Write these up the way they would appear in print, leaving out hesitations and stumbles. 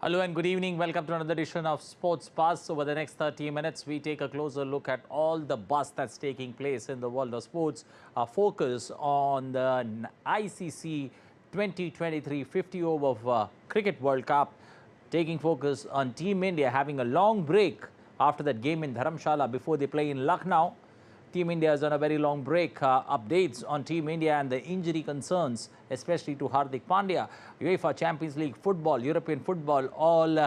Hello and good evening. Welcome to another edition of Sports Buzz. Over the next 30 minutes, we take a closer look at all the buzz that's taking place in the world of sports. Our focus on the ICC 2023 50 over Cricket World Cup, taking focus on Team India having a long break after that game in Dharamshala before they play in Lucknow. Team India is on a very long break. Updates on Team India and the injury concerns, especially to Hardik Pandya. UEFA Champions League football, European football, all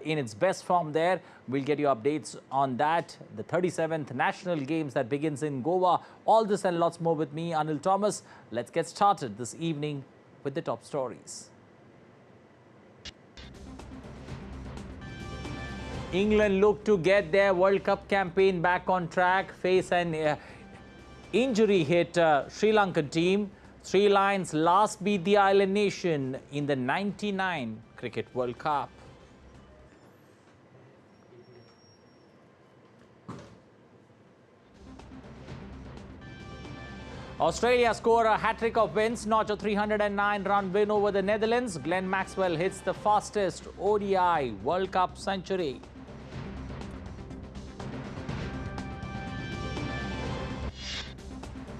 in its best form there. We'll get you updates on that. The 37th National Games that begins in Goa. All this and lots more with me, Anil Thomas. Let's get started this evening with the top stories. England look to get their World Cup campaign back on track, face an injury hit Sri Lankan team. Three Lions last beat the island nation in the '99 Cricket World Cup. Australia score a hat-trick of wins, notch a 309-run win over the Netherlands. Glenn Maxwell hits the fastest ODI World Cup century.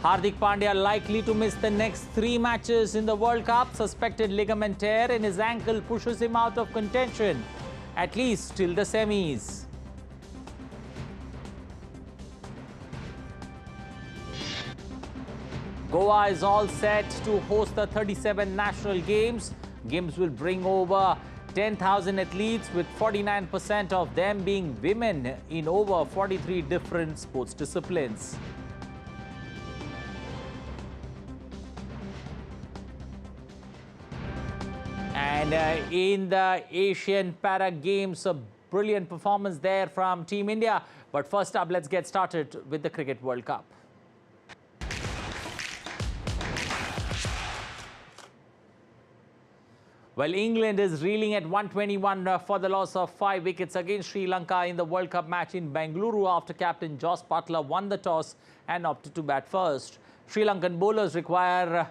Hardik Pandya likely to miss the next 3 matches in the World Cup. Suspected ligament tear in his ankle pushes him out of contention, at least till the semis. Goa is all set to host the 37 National Games. Games will bring over 10,000 athletes, with 49% of them being women in over 43 different sports disciplines. And in the Asian Para Games, a brilliant performance there from Team India. But first up, let's get started with the Cricket World Cup. Well, England is reeling at 121 for the loss of 5 wickets against Sri Lanka in the World Cup match in Bengaluru after captain Joss Buttler won the toss and opted to bat first. Sri Lankan bowlers require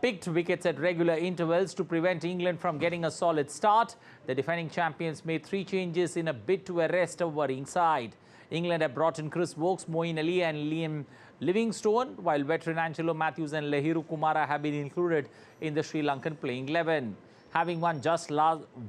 picked wickets at regular intervals to prevent England from getting a solid start. The defending champions made 3 changes in a bid to arrest a worrying side. England have brought in Chris Wokes, Moeen Ali and Liam Livingstone, while veteran Angelo Matthews and Lahiru Kumara have been included in the Sri Lankan playing 11. Having won just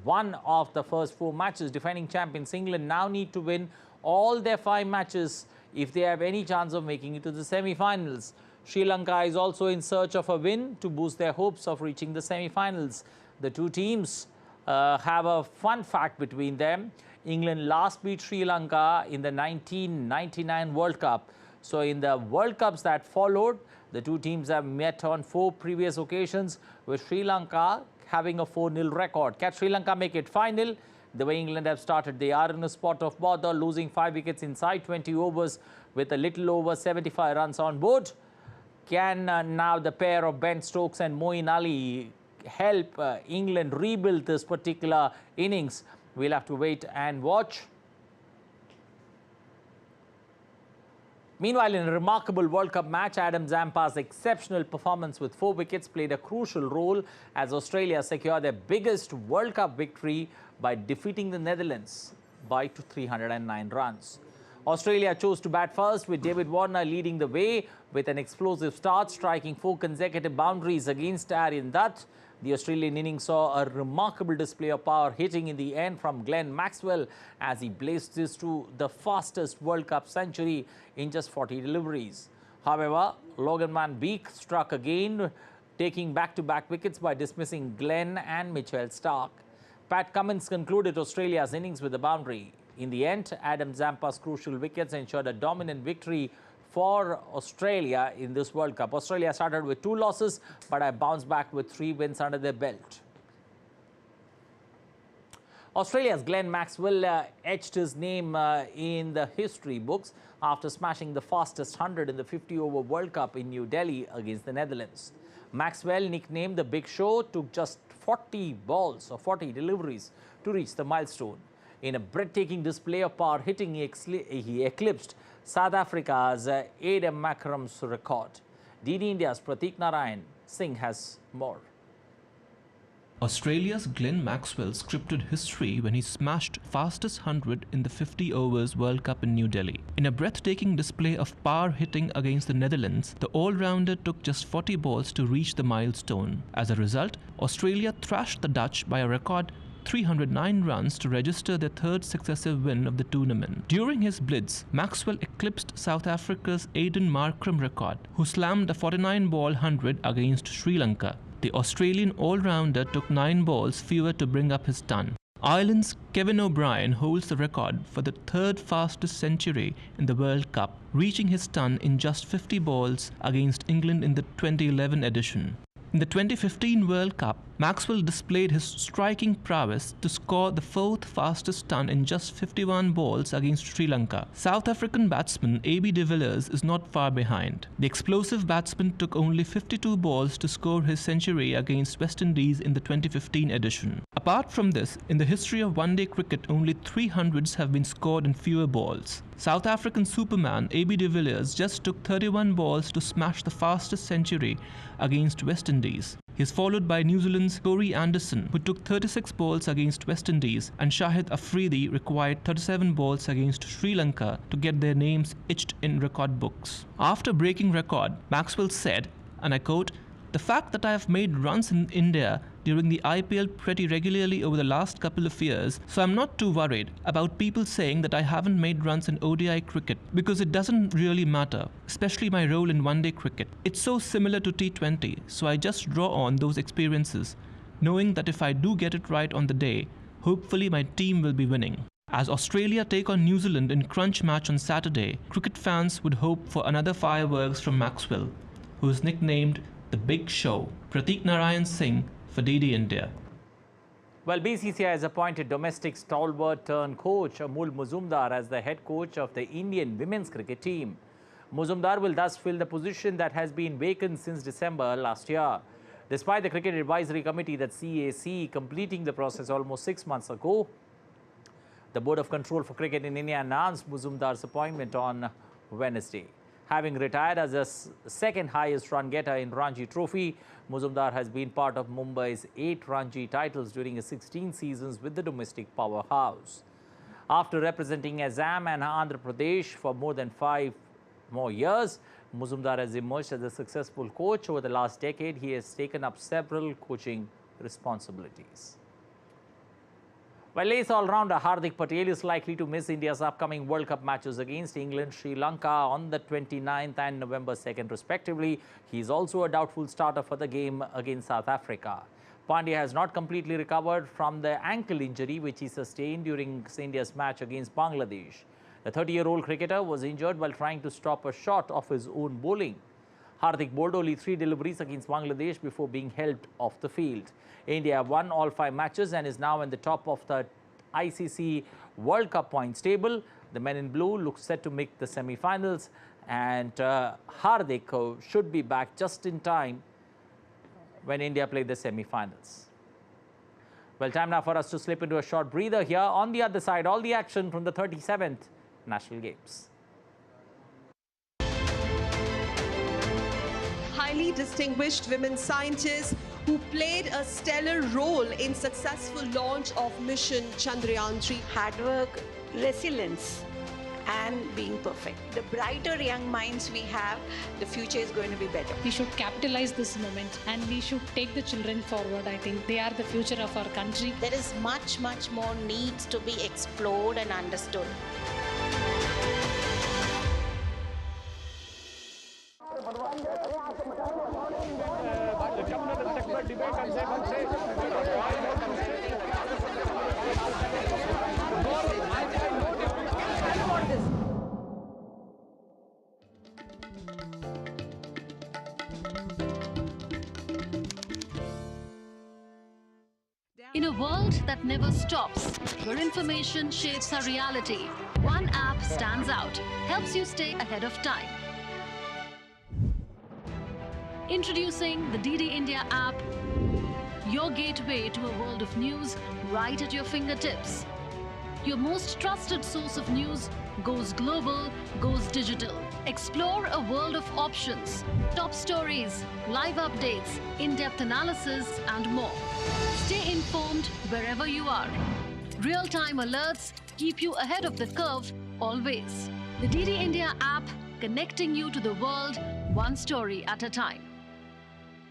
one of the first 4 matches, defending champions England now need to win all their 5 matches if they have any chance of making it to the semi-finals. Sri Lanka is also in search of a win to boost their hopes of reaching the semi-finals. The two teams have a fun fact between them. England last beat Sri Lanka in the 1999 World Cup. So in the World Cups that followed, the two teams have met on 4 previous occasions, with Sri Lanka having a 4-0 record. Can Sri Lanka make it final? The way England have started, they are in a spot of bother, losing 5 wickets inside 20 overs with a little over 75 runs on board. Can now the pair of Ben Stokes and Moeen Ali help England rebuild this particular innings? We'll have to wait and watch. Meanwhile, in a remarkable World Cup match, Adam Zampa's exceptional performance with 4 wickets played a crucial role as Australia secured their biggest World Cup victory by defeating the Netherlands by 309 runs. Australia chose to bat first, with David Warner leading the way with an explosive start, striking 4 consecutive boundaries against Aryan Dutt. The Australian innings saw a remarkable display of power hitting in the end from Glenn Maxwell as he blazed this to the fastest World Cup century in just 40 deliveries. However, Logan Van Beek struck again, taking back-to-back wickets by dismissing Glenn and Mitchell Starc. Pat Cummins concluded Australia's innings with a boundary. In the end, Adam Zampa's crucial wickets ensured a dominant victory for Australia in this World Cup. Australia started with 2 losses, but have bounced back with 3 wins under their belt. Australia's Glenn Maxwell etched his name in the history books after smashing the fastest 100 in the 50-over World Cup in New Delhi against the Netherlands. Maxwell, nicknamed the Big Show, took just 40 balls or 40 deliveries to reach the milestone. In a breathtaking display of power hitting, he eclipsed South Africa's Adam Makram's record. DD India's Pratik Narayan Singh has more. Australia's Glenn Maxwell scripted history when he smashed fastest 100 in the 50 overs World Cup in New Delhi. In a breathtaking display of power hitting against the Netherlands, the all-rounder took just 40 balls to reach the milestone. As a result, Australia thrashed the Dutch by a record 309 runs to register their third successive win of the tournament. During his blitz, Maxwell eclipsed South Africa's Aiden Markram record, who slammed a 49-ball 100 against Sri Lanka. The Australian all-rounder took 9 balls fewer to bring up his ton. Ireland's Kevin O'Brien holds the record for the third fastest century in the World Cup, reaching his ton in just 50 balls against England in the 2011 edition. In the 2015 World Cup, Maxwell displayed his striking prowess to score the fourth fastest ton in just 51 balls against Sri Lanka. South African batsman AB de Villiers is not far behind. The explosive batsman took only 52 balls to score his century against West Indies in the 2015 edition. Apart from this, in the history of one-day cricket, only 300s have been scored in fewer balls. South African superman AB de Villiers just took 31 balls to smash the fastest century against West Indies. He is followed by New Zealand's Corey Anderson, who took 36 balls against West Indies, and Shahid Afridi required 37 balls against Sri Lanka to get their names etched in record books. After breaking record, Maxwell said, and I quote, "The fact that I have made runs in India during the IPL pretty regularly over the last couple of years, so I'm not too worried about people saying that I haven't made runs in ODI cricket, because it doesn't really matter, especially my role in one-day cricket. It's so similar to T20, so I just draw on those experiences, knowing that if I do get it right on the day, hopefully my team will be winning." As Australia take on New Zealand in crunch match on Saturday, cricket fans would hope for another fireworks from Maxwell, who is nicknamed the Big Show. Pratik Narayan Singh for DD India. Well, BCCI has appointed domestic stalwart turned coach Amul Muzumdar as the head coach of the Indian women's cricket team. Muzumdar will thus fill the position that has been vacant since December last year. Despite the Cricket Advisory Committee, that CAC, completing the process almost 6 months ago, the Board of Control for Cricket in India announced Muzumdar's appointment on Wednesday. Having retired as the second highest run getter in Ranji Trophy, Muzumdar has been part of Mumbai's 8 Ranji titles during his 16 seasons with the domestic powerhouse. After representing Assam and Andhra Pradesh for more than 5 more years, Muzumdar has emerged as a successful coach. Over the last decade, he has taken up several coaching responsibilities. While ace all-rounder Hardik Patel is likely to miss India's upcoming World Cup matches against England, Sri Lanka on the 29th and November 2nd respectively, he is also a doubtful starter for the game against South Africa. Pandya has not completely recovered from the ankle injury which he sustained during India's match against Bangladesh. The 30-year-old cricketer was injured while trying to stop a shot of his own bowling. Hardik bowled only 3 deliveries against Bangladesh before being helped off the field. India won all 5 matches and is now in the top of the ICC World Cup points table. The men in blue look set to make the semi-finals, and Hardik should be back just in time when India play the semi-finals. Well, time now for us to slip into a short breather here. On the other side, all the action from the 37th National Games. Highly distinguished women scientists who played a stellar role in successful launch of mission Chandrayaan-3. Hard work, resilience, and being perfect. The brighter young minds we have, the future is going to be better. We should capitalize this moment and we should take the children forward. I think they are the future of our country. There is much more needs to be explored and understood. In a world that never stops, where information shapes our reality, one app stands out, helps you stay ahead of time. Introducing the DD India app, your gateway to a world of news right at your fingertips. Your most trusted source of news goes global, goes digital. Explore a world of options, top stories, live updates, in-depth analysis and more. Stay informed wherever you are. Real-time alerts keep you ahead of the curve always. The DD India app, connecting you to the world one story at a time.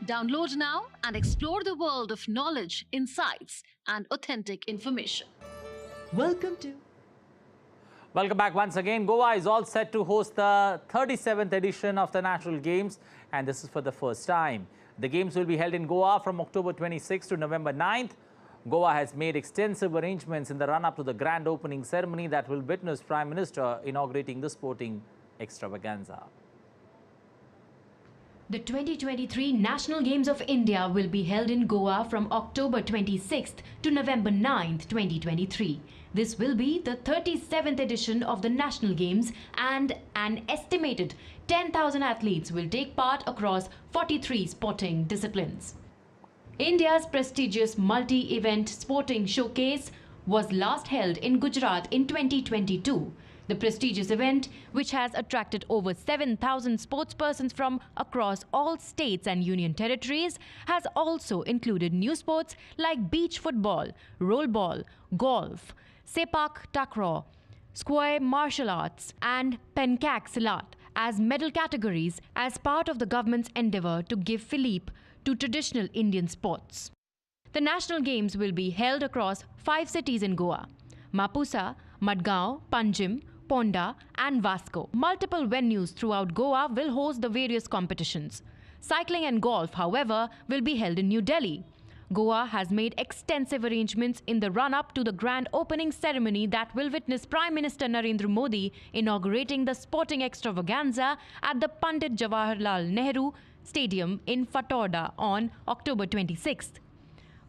Download now and explore the world of knowledge, insights and authentic information. Welcome back once again. Goa is all set to host the 37th edition of the National Games, and this is for the first time. The Games will be held in Goa from October 26th to November 9th. Goa has made extensive arrangements in the run-up to the grand opening ceremony that will witness Prime Minister inaugurating the sporting extravaganza. The 2023 National Games of India will be held in Goa from October 26th to November 9th, 2023. This will be the 37th edition of the National Games, and an estimated 10,000 athletes will take part across 43 sporting disciplines. India's prestigious multi-event sporting showcase was last held in Gujarat in 2022. The prestigious event, which has attracted over 7,000 sportspersons from across all states and union territories, has also included new sports like beach football, rollball, golf, sepak takraw, square martial arts and pencak as medal categories as part of the government's endeavour to give fillip to traditional Indian sports. The National Games will be held across 5 cities in Goa: Mapusa, Madgaon, Panjim, Ponda and Vasco. Multiple venues throughout Goa will host the various competitions. Cycling and golf, however, will be held in New Delhi. Goa has made extensive arrangements in the run-up to the grand opening ceremony that will witness Prime Minister Narendra Modi inaugurating the sporting extravaganza at the Pandit Jawaharlal Nehru Stadium in Fatorda on October 26th.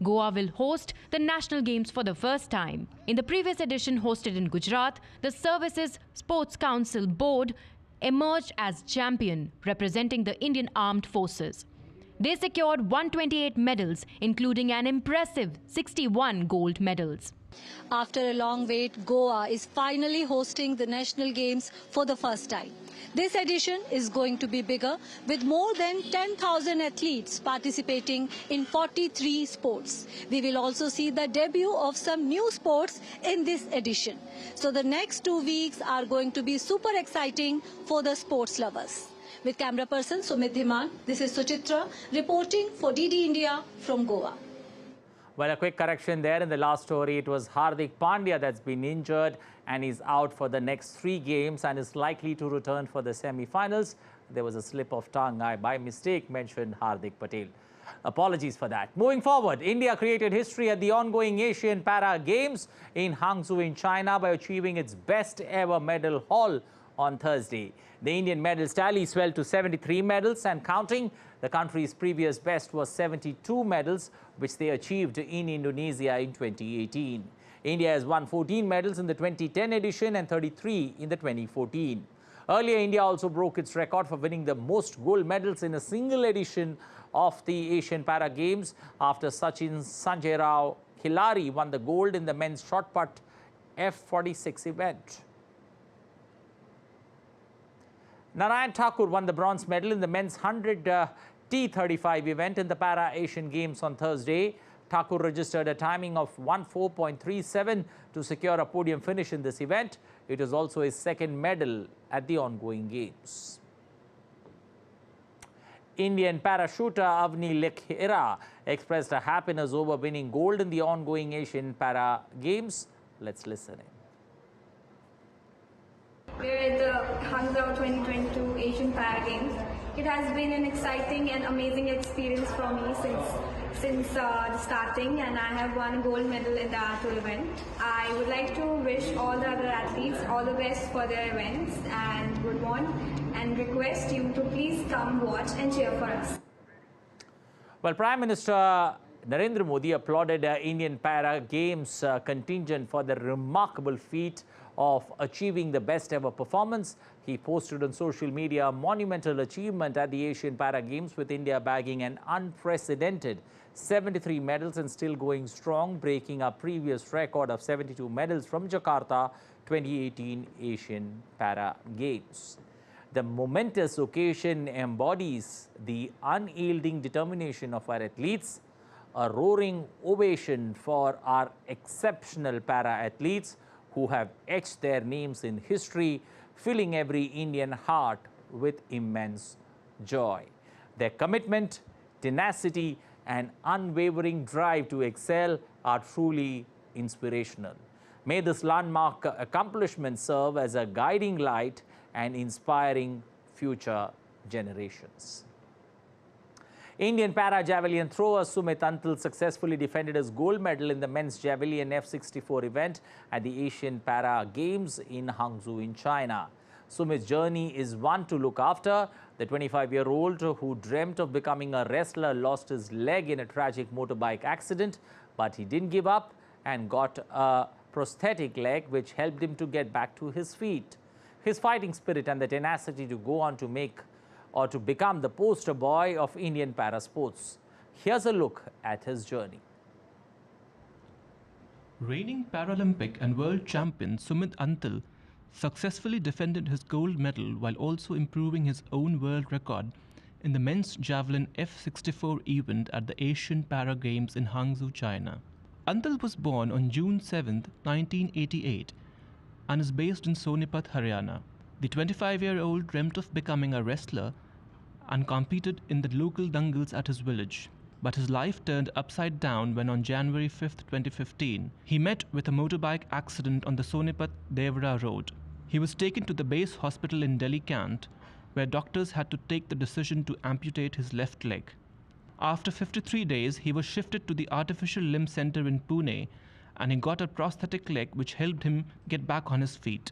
Goa will host the National Games for the first time. In the previous edition hosted in Gujarat, the Services Sports Council Board emerged as champion, representing the Indian Armed Forces. They secured 128 medals, including an impressive 61 gold medals. After a long wait, Goa is finally hosting the National Games for the first time. This edition is going to be bigger, with more than 10,000 athletes participating in 43 sports. We will also see the debut of some new sports in this edition. So the next 2 weeks are going to be super exciting for the sports lovers. With camera person Sumit Anel, this is Suchitra reporting for DD India from Goa. Well, a quick correction there in the last story. It was Hardik Pandya that's been injured and is out for the next 3 games and is likely to return for the semi-finals. There was a slip of tongue. I, by mistake, mentioned Hardik Patel. Apologies for that. Moving forward, India created history at the ongoing Asian Para Games in Hangzhou in China by achieving its best ever medal haul on Thursday. The Indian medals tally swelled to 73 medals and counting. The country's previous best was 72 medals, which they achieved in Indonesia in 2018. India has won 14 medals in the 2010 edition and 33 in the 2014. Earlier, India also broke its record for winning the most gold medals in a single edition of the Asian Para Games after Sachin Sanjay Rao Khilari won the gold in the men's shot put F46 event. Narayan Thakur won the bronze medal in the men's 100 T35 event in the Para Asian Games on Thursday. Thakur registered a timing of 14.37 to secure a podium finish in this event. It was also his second medal at the ongoing Games. Indian parachuter Avni Lekhera expressed her happiness over winning gold in the ongoing Asian Para Games. Let's listen in. We're at the Hangzhou 2022 Asian Para Games. It has been an exciting and amazing experience for me since the starting, and I have won a gold medal in the tour event. I would like to wish all the other athletes all the best for their events and would want and request you to please come watch and cheer for us. Well, Prime Minister Narendra Modi applauded Indian Para Games contingent for the remarkable feat of achieving the best ever performance. He posted on social media a monumental achievement at the Asian Para Games, with India bagging an unprecedented 73 medals and still going strong, breaking a previous record of 72 medals from Jakarta 2018 Asian Para Games. The momentous occasion embodies the unyielding determination of our athletes. A roaring ovation for our exceptional para-athletes who have etched their names in history, filling every Indian heart with immense joy. Their commitment, tenacity, and unwavering drive to excel are truly inspirational. May this landmark accomplishment serve as a guiding light and inspiring future generations. Indian para-javelin thrower Sumit Anel successfully defended his gold medal in the men's javelin F64 event at the Asian Para Games in Hangzhou in China. Sumit's journey is one to look after. The 25-year-old who dreamt of becoming a wrestler lost his leg in a tragic motorbike accident, but he didn't give up and got a prosthetic leg which helped him to get back to his feet. His fighting spirit and the tenacity to go on to become the poster boy of Indian para sports. Here's a look at his journey. Reigning Paralympic and world champion Sumit Anel successfully defended his gold medal while also improving his own world record in the men's javelin F64 event at the Asian Para Games in Hangzhou, China. Anel was born on June 7, 1988 and is based in Sonipat, Haryana. The 25-year-old dreamt of becoming a wrestler and competed in the local dangles at his village. But his life turned upside down when on January 5, 2015, he met with a motorbike accident on the Sonipat-Devra road. He was taken to the base hospital in Delhi Cant, where doctors had to take the decision to amputate his left leg. After 53 days, he was shifted to the Artificial Limb Center in Pune, and he got a prosthetic leg which helped him get back on his feet.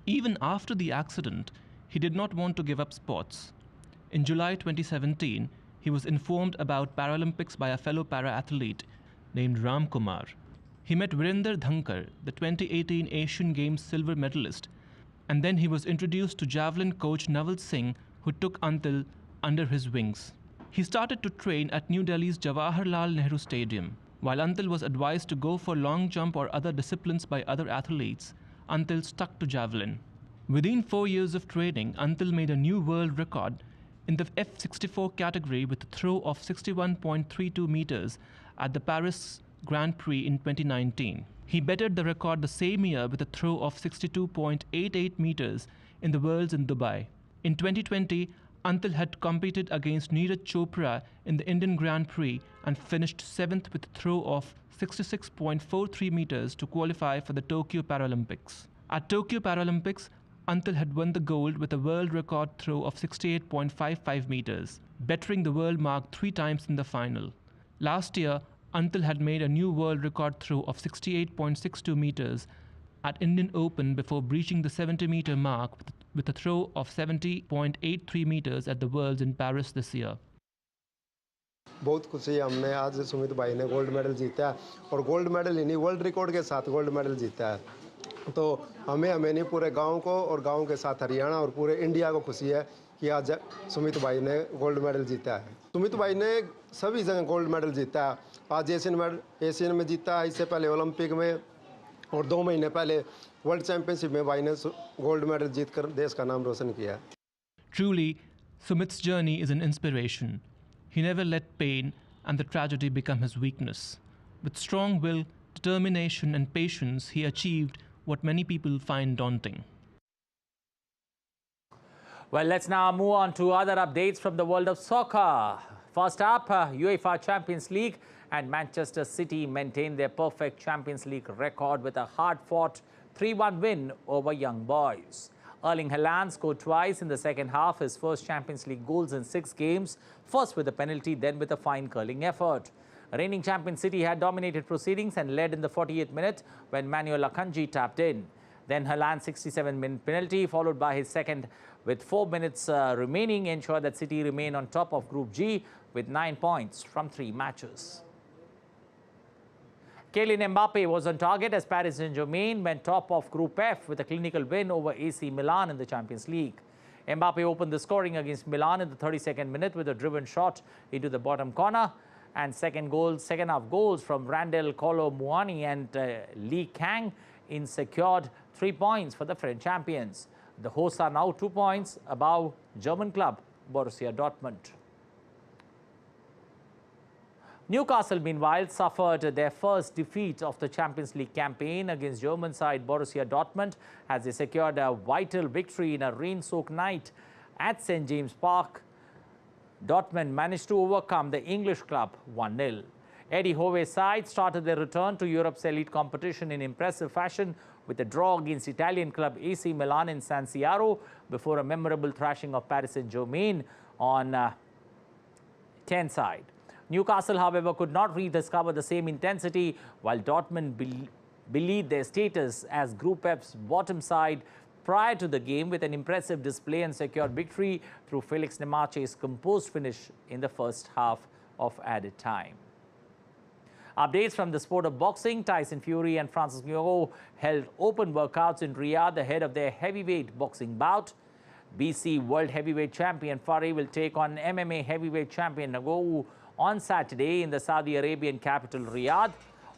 Even after the accident, he did not want to give up sports. In July 2017, he was informed about Paralympics by a fellow para-athlete named Ram Kumar. He met Virender Dhankar, the 2018 Asian Games silver medalist, and then he was introduced to javelin coach Naval Singh, who took Anel under his wings. He started to train at New Delhi's Jawaharlal Nehru Stadium. While Anel was advised to go for long jump or other disciplines by other athletes, Anel stuck to javelin. Within 4 years of training, Anel made a new world record in the F64 category with a throw of 61.32 meters at the Paris Grand Prix in 2019. He bettered the record the same year with a throw of 62.88 meters in the Worlds in Dubai. In 2020, Anel had competed against Neeraj Chopra in the Indian Grand Prix and finished 7th with a throw of 66.43 meters to qualify for the Tokyo Paralympics. At Tokyo Paralympics, Anel had won the gold with a world record throw of 68.55 meters, bettering the world mark 3 times in the final. Last year, Anel had made a new world record throw of 68.62 meters at Indian Open before breaching the 70-meter mark with a throw of 70.83 meters at the Worlds in Paris this year. बहुत खुशी है हमने आज सुमित भाई ने gold medal जीता है और गोल्ड मेडल इन्हीं वर्ल्ड रिकॉर्ड के साथ गोल्ड मेडल जीता है तो हमें नहीं पूरे गांव को और गांव के साथ हरियाणा और पूरे इंडिया को खुशी है कि आज सुमित भाई ने गोल्ड मेडल जीता है सुमित भाई ने सभी जगह गोल्ड मेडल जीता है आज एशियन में जीता है इससे पहले ओलंपिक में और 2 महीने पहले वर्ल्ड चैंपियनशिप में भाई ने गोल्ड मेडल जीतकर देश का नाम रोशन किया है Truly, Sumit's journey is an inspiration. He never let pain and the tragedy become his weakness. With strong will, determination and patience, he achieved what many people find daunting. Well, let's now move on to other updates from the world of soccer. First up, UEFA Champions League and Manchester City maintained their perfect Champions League record with a hard-fought 3-1 win over Young Boys. Erling Haaland scored twice in the second half, his first Champions League goals in 6 games, first with a penalty, then with a fine curling effort. Reigning champion City had dominated proceedings and led in the 48th minute when Manuel Akanji tapped in. Then Haaland's 67-minute penalty, followed by his second with 4 minutes remaining, ensured that City remain on top of Group G with 9 points from 3 matches. Kylian Mbappe was on target as Paris Saint-Germain went top of Group F with a clinical win over AC Milan in the Champions League. Mbappe opened the scoring against Milan in the 32nd minute with a driven shot into the bottom corner. And second half goals from Randal Kolo Muani and Lee Kang secured 3 points for the French champions. The hosts are now 2 points above German club Borussia Dortmund. Newcastle, meanwhile, suffered their first defeat of the Champions League campaign against German side Borussia Dortmund as they secured a vital victory in a rain-soaked night at St. James Park. Dortmund managed to overcome the English club 1-0. Eddie Howe's side started their return to Europe's elite competition in impressive fashion with a draw against Italian club AC Milan in San Siro before a memorable thrashing of Paris Saint-Germain on 10 side. Newcastle, however, could not rediscover the same intensity, while Dortmund belied their status as Group F's bottom side prior to the game with an impressive display and secured victory through Felix Nemache's composed finish in the first half of added time. Updates from the sport of boxing. Tyson Fury and Francis Ngannou held open workouts in Riyadh ahead of their heavyweight boxing bout. BC World Heavyweight Champion Fury will take on MMA Heavyweight Champion Ngannou on Saturday in the Saudi Arabian capital Riyadh.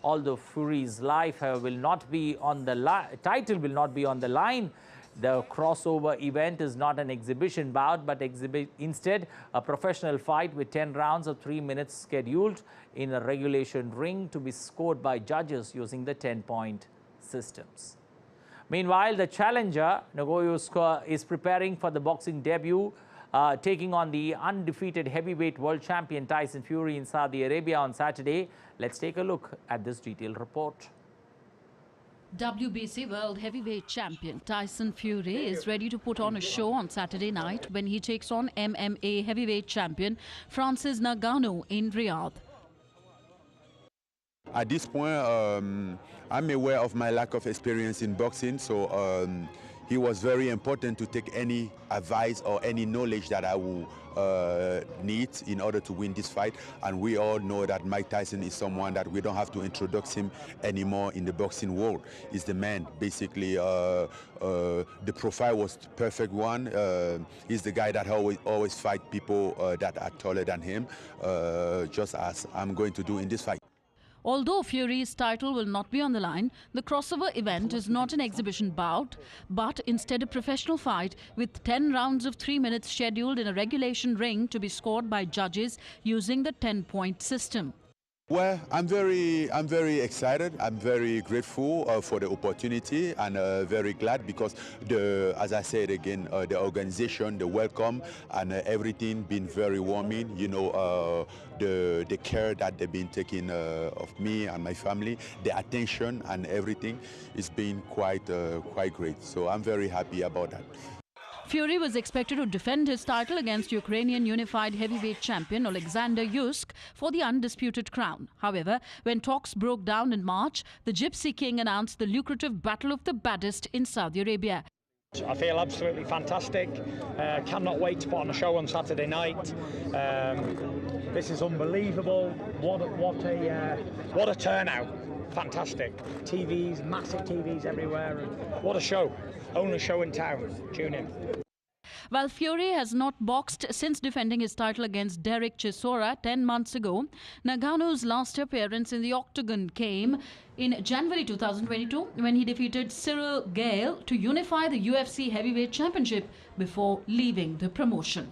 Although Fury's life title will not be on the line, the crossover event is not an exhibition bout, but instead a professional fight with 10 rounds of 3 minutes scheduled in a regulation ring to be scored by judges using the 10-point systems. Meanwhile, the challenger, Ngannou, is preparing for the boxing debut, taking on the undefeated heavyweight world champion Tyson Fury in Saudi Arabia on Saturday. Let's take a look at this detailed report. WBC World Heavyweight Champion Tyson Fury is ready to put on a show on Saturday night when he takes on MMA Heavyweight Champion Francis Ngannou in Riyadh. At this point, I'm aware of my lack of experience in boxing, so it was very important to take any advice or any knowledge that I will need in order to win this fight. And we all know that Mike Tyson is someone that we don't have to introduce him anymore in the boxing world. He's the man. Basically, the profile was the perfect one. He's the guy that always fight people that are taller than him, just as I'm going to do in this fight. Although Fury's title will not be on the line, the crossover event is not an exhibition bout, but instead a professional fight with 10 rounds of 3 minutes scheduled in a regulation ring to be scored by judges using the 10-point system. Well, I'm very excited. I'm very grateful for the opportunity and very glad because as I said again, the organization, the welcome and everything been very warming. You know, the care that they've been taking of me and my family, the attention and everything is been quite great. So I'm very happy about that. Fury was expected to defend his title against Ukrainian unified heavyweight champion Alexander Usyk for the undisputed crown. However, when talks broke down in March, the Gypsy King announced the lucrative Battle of the Baddest in Saudi Arabia. I feel absolutely fantastic. Cannot wait to put on a show on Saturday night. This is unbelievable. What a turnout. Fantastic. TVs, massive TVs everywhere. And what a show. Only show in town. Tune in. While Fury has not boxed since defending his title against Derek Chisora 10 months ago, Ngannou's last appearance in the octagon came in January 2022 when he defeated Cyril Gale to unify the UFC Heavyweight Championship before leaving the promotion.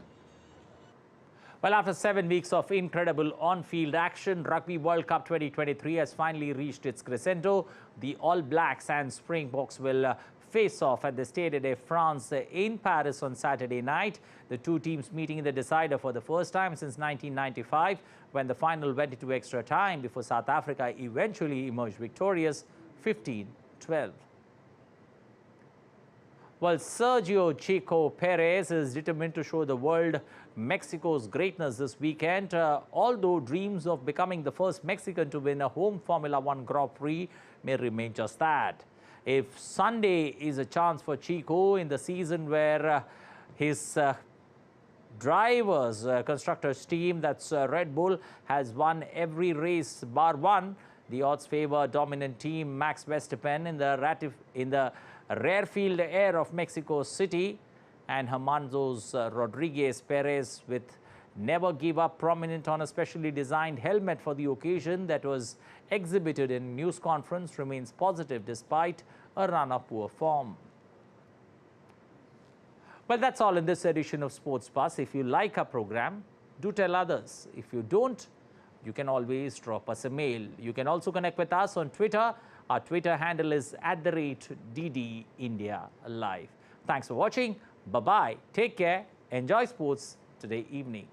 Well, after 7 weeks of incredible on-field action, Rugby World Cup 2023 has finally reached its crescendo. The All Blacks and Springboks will face off at the Stade de France in Paris on Saturday night. The two teams meeting in the decider for the first time since 1995, when the final went into extra time before South Africa eventually emerged victorious 15-12. Well, Sergio Checo Perez is determined to show the world Mexico's greatness this weekend, although dreams of becoming the first Mexican to win a home Formula One Grand Prix may remain just that. If Sunday is a chance for Checo in the season where his constructors team, that's Red Bull, has won every race bar one, The odds favour dominant team Max Verstappen in the rarefied air of Mexico City, and Hermanos Rodriguez Perez with Never Give Up prominent on a specially designed helmet for the occasion that was exhibited in news conference remains positive despite a run of poor form. Well, that's all in this edition of Sports Buzz. If you like our program, do tell others. If you don't, you can always drop us a mail. You can also connect with us on Twitter. Our Twitter handle is @DDIndiaLive. Thanks for watching. Bye-bye. Take care. Enjoy sports today evening.